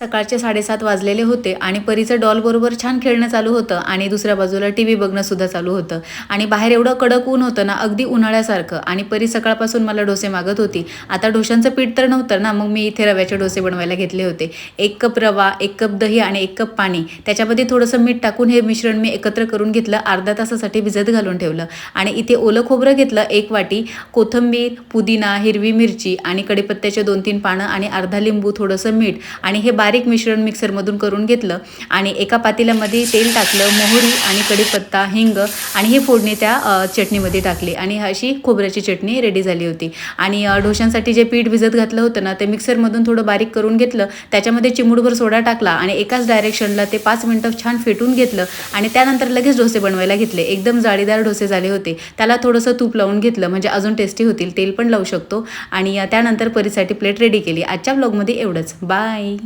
सकाळचे 7:30 वाजलेले होते आणि परीचं डॉलबरोबर छान खेळणं चालू होतं आणि दुसऱ्या बाजूला टीव्ही बघणंसुद्धा चालू होतं. आणि बाहेर एवढं कडक ऊन होतं ना, अगदी उन्हाळ्यासारखं. आणि परी सकाळपासून मला डोसे मागत होती. आता डोशांचं पीठ तर नव्हतं ना, मग मी इथे रव्याचे डोसे बनवायला घेतले होते. 1 कप रवा, 1 कप दही आणि 1 कप पाणी. त्याच्यामध्ये थोडंसं मीठ टाकून हे मिश्रण मी एकत्र करून घेतलं. अर्ध्या तासासाठी भिजत घालून ठेवलं. आणि इथे ओलं खोबरं घेतलं 1 वाटी, कोथिंबीर, पुदिना, हिरवी मिरची आणि कढीपत्त्याचे 2-3 पानं आणि अर्धा लिंबू, थोडंसं मीठ आणि हे बारीक मिश्रण मिक्सरमधून करून घेतलं. आणि एका पातेल्यामध्ये तेल टाकलं, मोहरी आणि कढीपत्ता, हिंग आणि ही फोडणी त्या चटणीमध्ये टाकली आणि अशी खोबऱ्याची चटणी रेडी झाली होती. आणि डोशांसाठी जे पीठ भिजत घातलं होतं ना, ते मिक्सरमधून थोडं बारीक करून घेतलं. त्याच्यामध्ये चिमूटभर सोडा टाकला आणि एकाच डायरेक्शनला ते 5 मिनिटं छान फेटून घेतलं आणि त्यानंतर लगेच डोसे बनवायला घेतले. एकदम जाळीदार डोसे झाले होते. त्याला थोडंसं तूप लावून घेतलं म्हणजे अजून टेस्टी होतील. तेल पण लावू शकतो. आणि त्यानंतर परीसाठी प्लेट रेडी केली. आजच्या ब्लॉगमध्ये एवढंच. बाय.